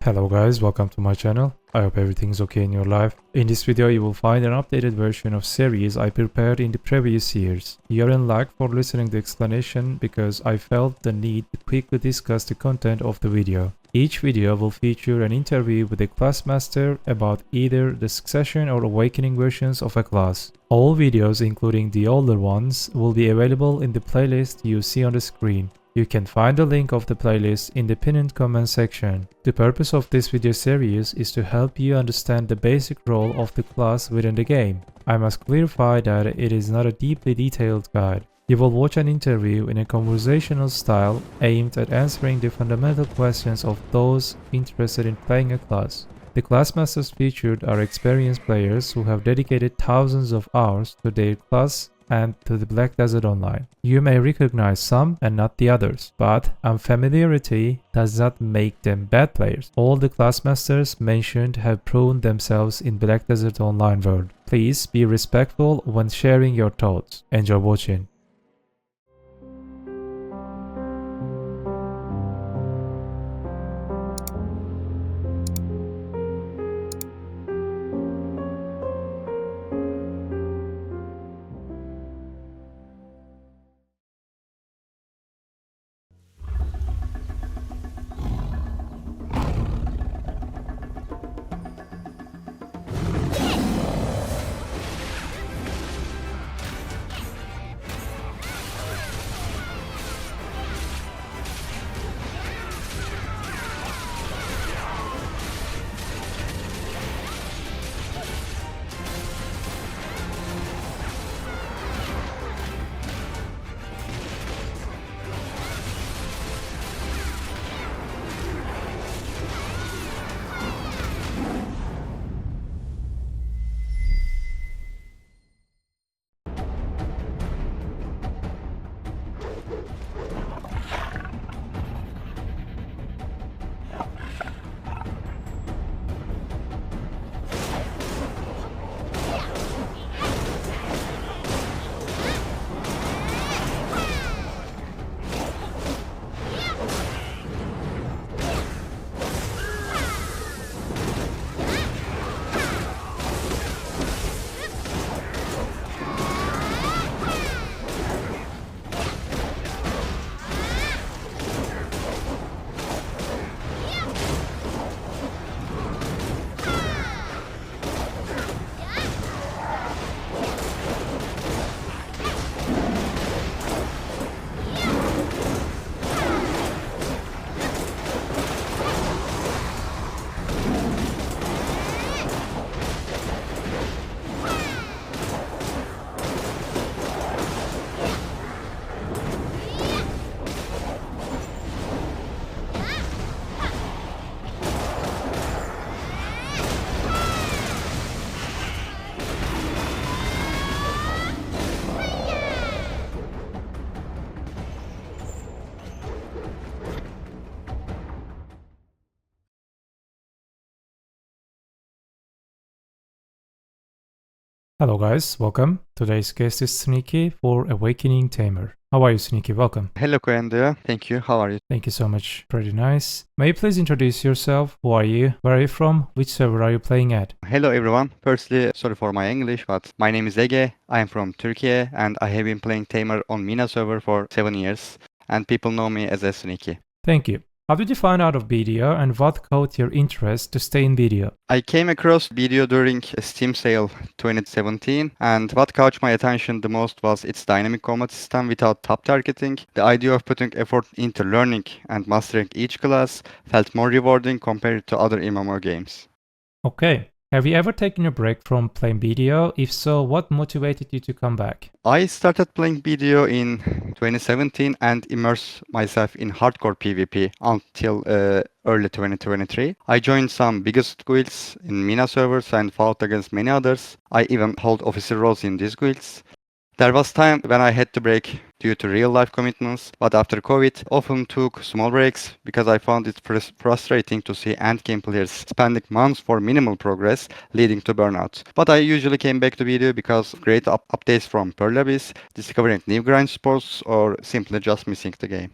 Hello guys, welcome to my channel. I hope everything's okay in your life. In this video you will find an updated version of series I prepared in the previous years. You're in luck for listening to the explanation because I felt the need to quickly discuss the content of the video. Each video will feature an interview with a class master about either the Succession or Awakening versions of a class. All videos, including the older ones, will be available in the playlist you see on the screen. You can find the link of the playlist in the pinned comment section. The purpose of this video series is to help you understand the basic role of the class within the game. I must clarify that it is not a deeply detailed guide. You will watch an interview in a conversational style aimed at answering the fundamental questions of those interested in playing a class. The class masters featured are experienced players who have dedicated thousands of hours to their class and to the Black Desert Online. You may recognize some and not the others, but unfamiliarity does not make them bad players. All the class masters mentioned have proven themselves in Black Desert Online world. Please be respectful when sharing your thoughts. Enjoy watching. Hello guys, welcome. Today's guest is Sneaky for Awakening Tamer. How are you, Sneaky? Welcome. Hello, Koyandia. Thank you. How are you? Thank you so much. Pretty nice. May you please introduce yourself? Who are you? Where are you from? Which server are you playing at? Hello, everyone. Firstly, sorry for my English, but my name is Ege. I am from Turkey, and I have been playing Tamer on Mina server for 7 years, and people know me as a Sneaky. Thank you. How did you find out of BDO and what caught your interest to stay in BDO? I came across BDO during a Steam sale 2017, and what caught my attention the most was its dynamic combat system without top targeting. The idea of putting effort into learning and mastering each class felt more rewarding compared to other MMO games. Okay. Have you ever taken a break from playing BDO? If so, what motivated you to come back? I started playing BDO in 2017 and immersed myself in hardcore PvP until early 2023. I joined some biggest guilds in Mina servers and fought against many others. I even hold officer roles in these guilds. There was time when I had to break due to real life commitments, but after COVID, often took small breaks because I found it frustrating to see endgame players spending months for minimal progress, leading to burnout. But I usually came back to video because of great updates from Pearl Abyss, discovering new grind sports, or simply just missing the game.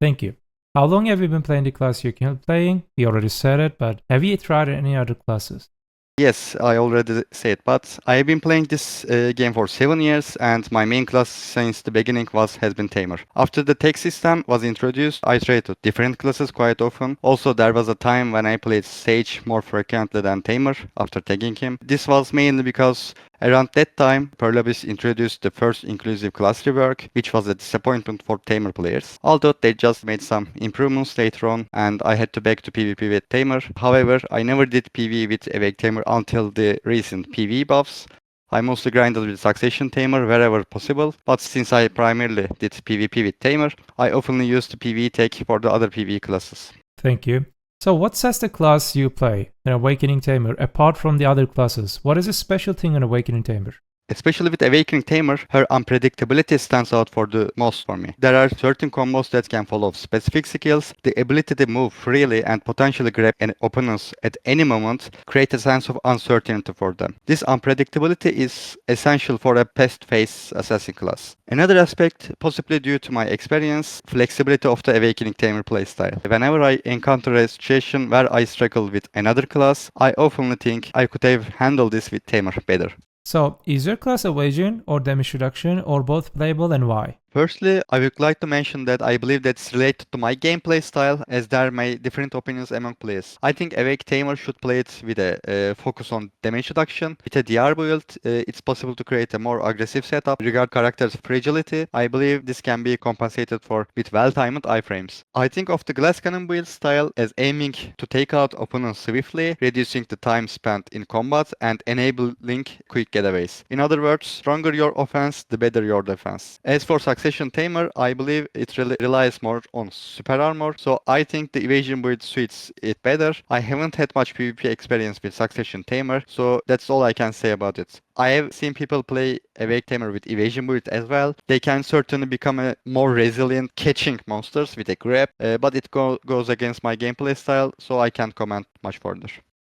Thank you. How long have you been playing the class you're currently playing? You already said it, but have you tried any other classes? Yes, I already said, but I have been playing this game for 7 years, and my main class since the beginning has been Tamer. After the tech system was introduced, I tried to different classes quite often. Also, there was a time when I played Sage more frequently than Tamer after tagging him. This was mainly because around that time, Perlabis introduced the first inclusive class rework, which was a disappointment for Tamer players. Although they just made some improvements later on, and I had to back to PvP with Tamer. However, I never did PvE with Awake Tamer until the recent PvE buffs. I mostly grinded with Succession Tamer wherever possible, but since I primarily did PvP with Tamer, I often used the PvE tech for the other PvE classes. Thank you. So what sets the class you play, an Awakening Tamer, apart from the other classes? What is a special thing in Awakening Tamer? Especially with Awakening Tamer, her unpredictability stands out for the most for me. There are certain combos that can follow specific skills. The ability to move freely and potentially grab an opponents at any moment create a sense of uncertainty for them. This unpredictability is essential for a pest-face assassin class. Another aspect, possibly due to my experience, flexibility of the Awakening Tamer playstyle. Whenever I encounter a situation where I struggle with another class, I often think I could have handled this with Tamer better. So, is your class Evasion or Damage Reduction or both playable and why? Firstly, I would like to mention that I believe that's related to my gameplay style, as there may different opinions among players. I think Awake Tamer should play it with a focus on damage reduction. With a DR build, it's possible to create a more aggressive setup. Regard character's fragility, I believe this can be compensated for with well-timed iframes. I think of the Glass Cannon build style as aiming to take out opponents swiftly, reducing the time spent in combat, and enabling quick getaways. In other words, stronger your offense, the better your defense. As for Succession Tamer, I believe it relies more on super armor, so I think the evasion build suits it better. I haven't had much PvP experience with Succession Tamer, so that's all I can say about it. I have seen people play Awake Tamer with evasion build as well. They can certainly become a more resilient catching monsters with a grab, but it goes against my gameplay style, so I can't comment much further.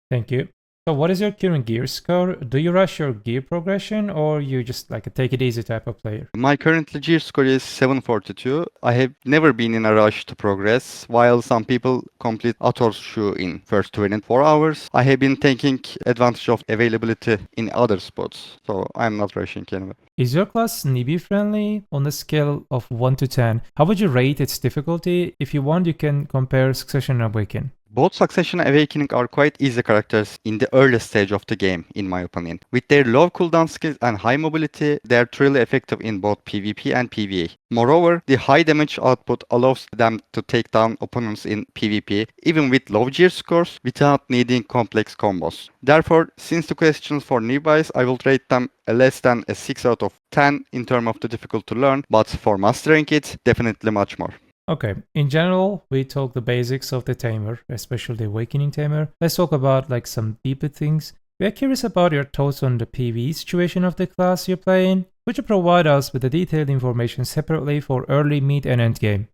Thank you. So what is your current gear score? Do you rush your gear progression or you just like a take it easy type of player? My current gear score is 742. I have never been in a rush to progress. While some people complete Ator's shoe in first 24 hours, I have been taking advantage of availability in other spots. So I'm not rushing anyway. Is your class newbie friendly? On a scale of 1 to 10, how would you rate its difficulty? If you want, you can compare Succession and Awaken. Both Succession and Awakening are quite easy characters in the early stage of the game, in my opinion. With their low cooldown skills and high mobility, they are truly effective in both PvP and PvE. Moreover, the high damage output allows them to take down opponents in PvP, even with low gear scores, without needing complex combos. Therefore, since the questions for newbies, I will rate them less than a 6 out of 10 in terms of the difficult to learn, but for mastering it, definitely much more. Okay, in general, we talk the basics of the Tamer, especially the Awakening Tamer. Let's talk about like some deeper things. We are curious about your thoughts on the PvE situation of the class you're playing. Could you provide us with the detailed information separately for early, mid, and end game?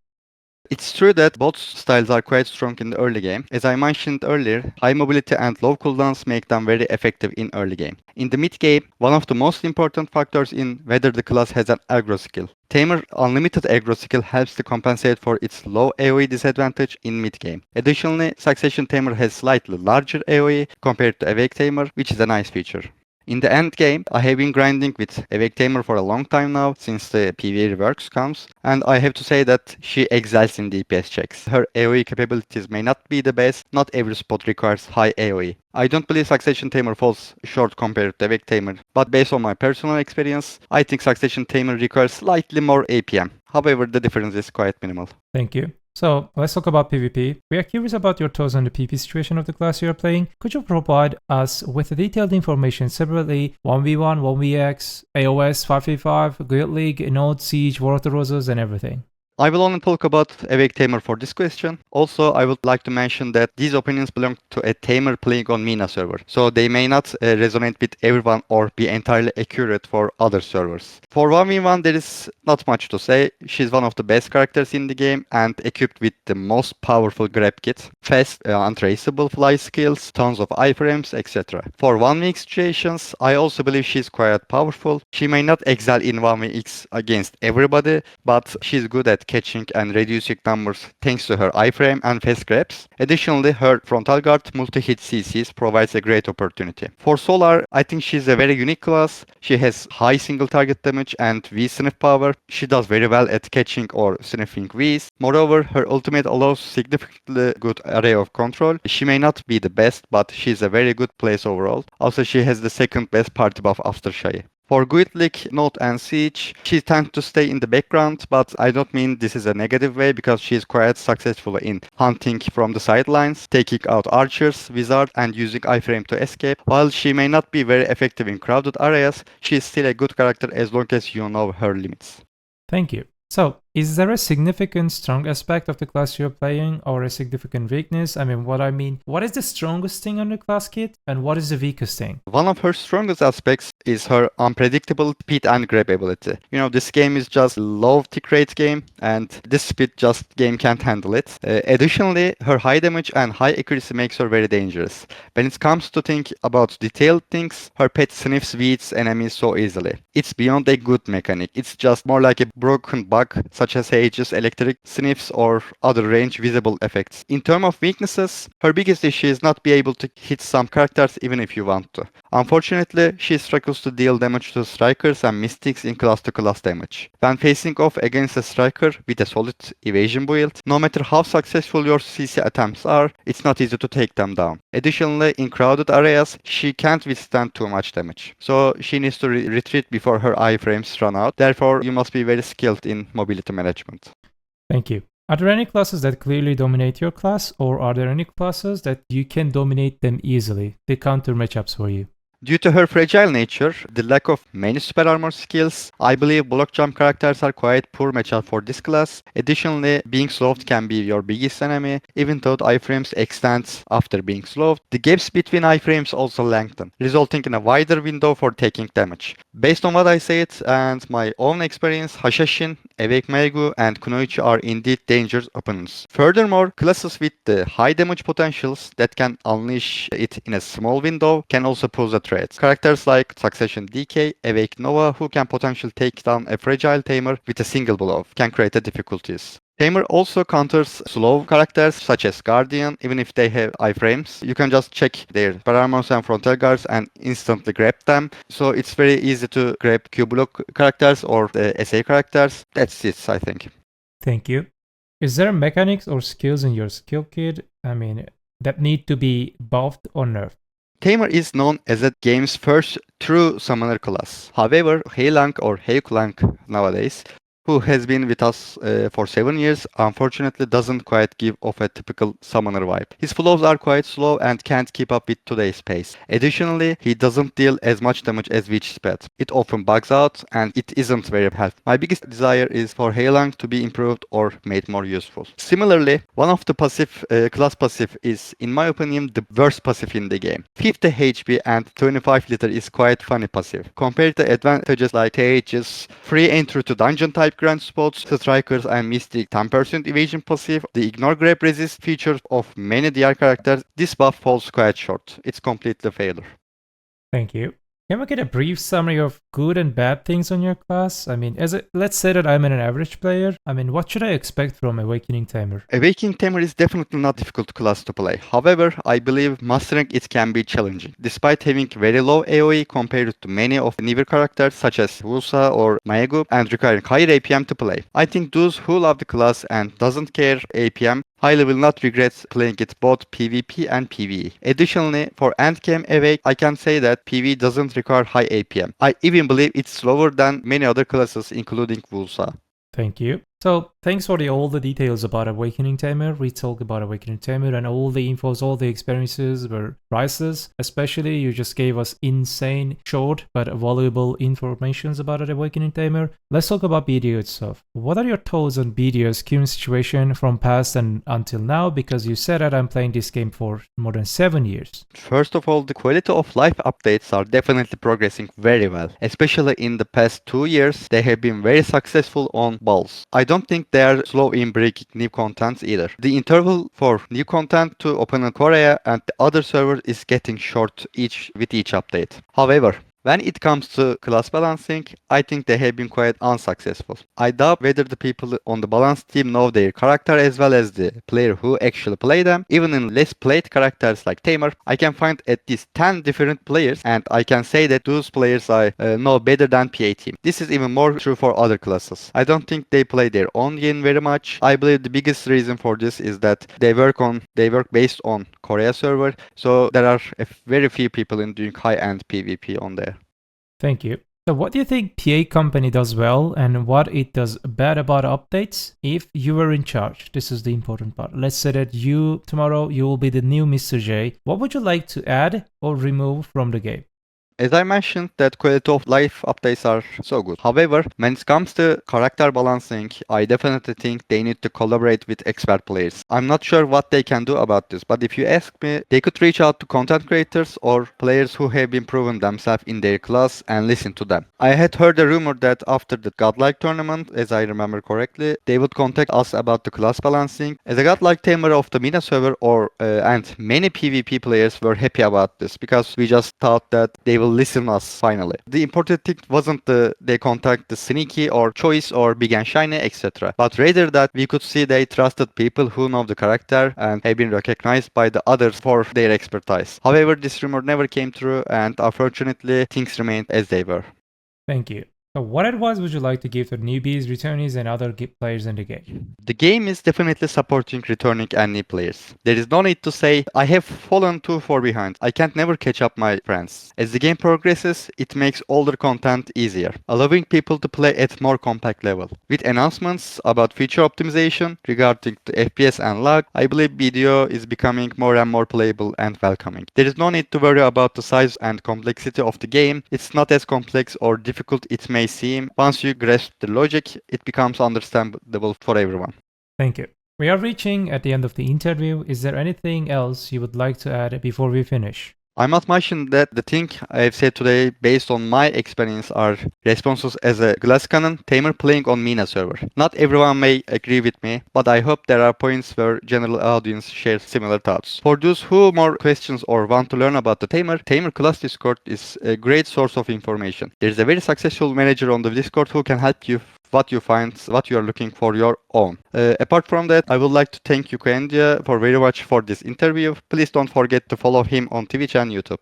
It's true that both styles are quite strong in the early game. As I mentioned earlier, high mobility and low cooldowns make them very effective in early game. In the mid game, one of the most important factors in whether the class has an aggro skill. Tamer unlimited aggro skill helps to compensate for its low AoE disadvantage in mid game. Additionally, Succession Tamer has slightly larger AoE compared to Awake Tamer, which is a nice feature. In the end game, I have been grinding with Awake Tamer for a long time now, since the PvE reworks comes, and I have to say that she excels in DPS checks. Her AoE capabilities may not be the best, not every spot requires high AoE. I don't believe Succession Tamer falls short compared to Awake Tamer, but based on my personal experience, I think Succession Tamer requires slightly more APM. However, the difference is quite minimal. Thank you. So let's talk about PvP. We are curious about your thoughts on the PvP situation of the class you are playing. Could you provide us with detailed information separately? 1v1, 1vx, AOS, 5v5, Guild League, Node, Siege, War of the Roses, and everything. I will only talk about Awake Tamer for this question. Also, I would like to mention that these opinions belong to a Tamer playing on Mina server, so they may not resonate with everyone or be entirely accurate for other servers. For 1v1, there is not much to say. She's one of the best characters in the game and equipped with the most powerful grab kit, fast, untraceable fly skills, tons of iframes, etc. For 1v situations, I also believe she's quite powerful. She may not excel in 1vx against everybody, but she's good at at catching and reducing numbers thanks to her iframe and fast grabs. Additionally, her frontal guard multi-hit CCs provides a great opportunity. For Solar, I think she's a very unique class. She has high single target damage and V sniff power. She does very well at catching or sniffing Vs. Moreover, her ultimate allows significantly good array of control. She may not be the best, but she's a very good place overall. Also, she has the second best party buff after Shy. For Guildlick, Note and Siege, she tends to stay in the background, but I don't mean this is a negative way because she is quite successful in hunting from the sidelines, taking out archers, wizards, and using iframe to escape. While she may not be very effective in crowded areas, she is still a good character as long as you know her limits. Thank you. So, is there a significant strong aspect of the class you're playing or a significant weakness? What is the strongest thing on the class kit and what is the weakest thing? One of her strongest aspects is her unpredictable speed and grab ability. This game is just low tick rate game and this speed just game can't handle it. Additionally, her high damage and high accuracy makes her very dangerous. When it comes to think about detailed things, her pet sniffs weeds enemies so easily. It's beyond a good mechanic. It's just more like a broken bug such as Hage's electric sniffs or other range visible effects. In terms of weaknesses, her biggest issue is not be able to hit some characters even if you want to. Unfortunately, she struggles to deal damage to strikers and mystics in class to class damage. When facing off against a striker with a solid evasion build, no matter how successful your CC attempts are, it's not easy to take them down. Additionally, in crowded areas, she can't withstand too much damage. So she needs to retreat before her iframes run out. Therefore, you must be very skilled in mobility management. Thank you. Are there any classes that clearly dominate your class, or are there any classes that you can dominate them easily? The counter matchups for you. Due to her fragile nature, the lack of many super armor skills, I believe block jump characters are quite poor matchup for this class. Additionally, being slowed can be your biggest enemy, even though iframes extend after being slowed. The gaps between iframes also lengthen, resulting in a wider window for taking damage. Based on what I said and my own experience, Hashashin, Awake Meigu, and Kunoichi are indeed dangerous opponents. Furthermore, classes with the high damage potentials that can unleash it in a small window can also pose a threat. Characters like Succession DK, Awake Nova, who can potentially take down a fragile Tamer with a single blow, can create difficulties. Tamer also counters slow characters such as Guardian, even if they have iframes. You can just check their paramours and frontal guards and instantly grab them. So it's very easy to grab Q block characters or the SA characters. That's it, I think. Thank you. Is there mechanics or skills in your skill kit, that need to be buffed or nerfed? Tamer is known as the game's first true summoner class. However, Heilang or Heiklang nowadays, who has been with us for 7 years, unfortunately doesn't quite give off a typical summoner vibe. His flows are quite slow and can't keep up with today's pace. Additionally, he doesn't deal as much damage as Witch's Pet. It often bugs out and it isn't very helpful. My biggest desire is for Heilang to be improved or made more useful. Similarly, one of the class passive is, in my opinion, the worst passive in the game. 50 HP and 25 liter is quite funny passive. Compared to advantages like TH's free entry to dungeon type grand spots, strikers and mystic 10% evasion passive, the ignore grab resist feature of many DR characters, this buff falls quite short. It's completely failure. Thank you. Can we get a brief summary of good and bad things on your class? Let's say that I'm an average player. What should I expect from Awakening Tamer? Awakening Tamer is definitely not difficult class to play. However, I believe mastering it can be challenging. Despite having very low AoE compared to many of the newer characters such as Wusa or Maegu and requiring higher APM to play. I think those who love the class and doesn't care APM highly will not regret playing it both PvP and PvE. Additionally, for endgame Awake, I can say that PvE doesn't require high APM. I even believe it's slower than many other classes including Wusa. Thank you. So, thanks for all the details about Awakening Tamer. We talked about Awakening Tamer and all the infos, all the experiences were priceless. Especially, you just gave us insane, short, but valuable informations about Awakening Tamer. Let's talk about BDO itself. What are your thoughts on BDO's current situation from past and until now? Because you said that I'm playing this game for more than 7 years. First of all, the quality of life updates are definitely progressing very well. Especially in the past 2 years, they have been very successful on balls. I don't think they are slow in breaking new contents either. The interval for new content to open in Korea and the other server is getting short with each update. However, When it comes to class balancing, I think they have been quite unsuccessful. I doubt whether the people on the balance team know their character as well as the player who actually play them. Even in less played characters like Tamer, I can find at least 10 different players, and I can say that those players I know better than PA team. This is even more true for other classes. I don't think they play their own game very much. I believe the biggest reason for this is that they work based on Korea server, so there are very few people in doing high-end PvP on there. Thank you. So what do you think PA company does well and what it does bad about updates? If you were in charge, this is the important part. Let's say that tomorrow you will be the new Mr. J. What would you like to add or remove from the game? As I mentioned, that quality of life updates are so good. However, when it comes to character balancing, I definitely think they need to collaborate with expert players. I'm not sure what they can do about this, but if you ask me, they could reach out to content creators or players who have been proven themselves in their class and listen to them. I had heard a rumor that after the Godlike tournament, as I remember correctly, they would contact us about the class balancing. As a Godlike Tamer of the Mina server and many PvP players were happy about this because we just thought that they will listen us finally. The important thing wasn't they contact the sneaky or choice or big and shiny, etc. But rather that we could see they trusted people who know the character and have been recognized by the others for their expertise. However, this rumor never came true and unfortunately things remained as they were. Thank you. So what advice would you like to give to newbies, returnees, and other players in the game? The game is definitely supporting returning and new players. There is no need to say, I have fallen too far behind. I can't never catch up my friends. As the game progresses, it makes older content easier, allowing people to play at more compact level. With announcements about feature optimization regarding the FPS and lag, I believe BDO is becoming more and more playable and welcoming. There is no need to worry about the size and complexity of the game. It's not as complex or difficult it may seem. Once you grasp the logic, it becomes understandable for everyone. Thank you. We are reaching at the end of the interview. Is there anything else you would like to add before we finish? I must mention that the thing I have said today, based on my experience, are responses as a glass cannon Tamer playing on Mina server. Not everyone may agree with me, but I hope there are points where general audience shares similar thoughts. For those who more questions or want to learn about the Tamer class Discord is a great source of information. There is a very successful manager on the Discord who can help you what you find, what you are looking for your own. Apart from that, I would like to thank you, Koendia, for very much for this interview. Please don't forget to follow him on Twitch and YouTube.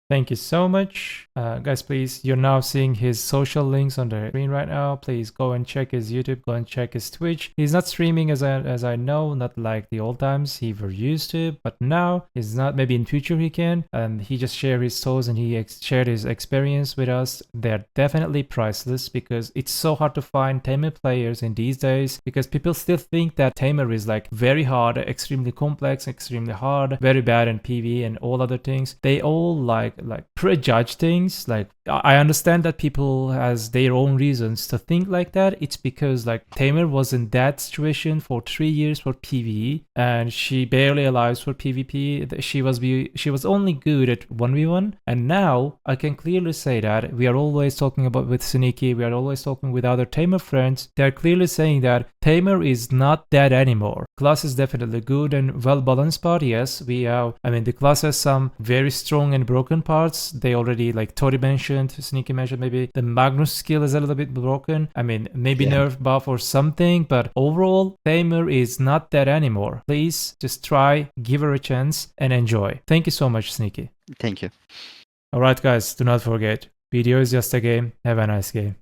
Thank you so much. Guys, please, you're now seeing his social links on the screen right now. Please go and check his YouTube, go and check his Twitch. He's not streaming as I know, not like the old times he were used to, but now he's not. Maybe in future he can. And he just shared his thoughts and he shared his experience with us. They're definitely priceless because it's so hard to find Tamer players in these days because people still think that Tamer is like very hard, extremely complex, extremely hard, very bad in PV and all other things. They all like prejudge things. Like I understand that people has their own reasons to think like that. It's because like Tamer was in that situation for 3 years for PvE and she barely alive for PvP. She was only good at 1v1, and now I can clearly say that we are always talking about with Sneaky, we are always talking with other Tamer friends. They're clearly saying that Tamer is not that anymore. Class is definitely good and well balanced part. Yes, the class has some very strong and broken parts. They already, like Tori mentioned, Sneaky mentioned, maybe the Magnus skill is a little bit broken. Maybe nerf buff or something, but overall, Tamer is not that anymore. Please just try, give her a chance, and enjoy. Thank you so much, Sneaky. Thank you. Alright guys, do not forget, BDO is just a game. Have a nice game.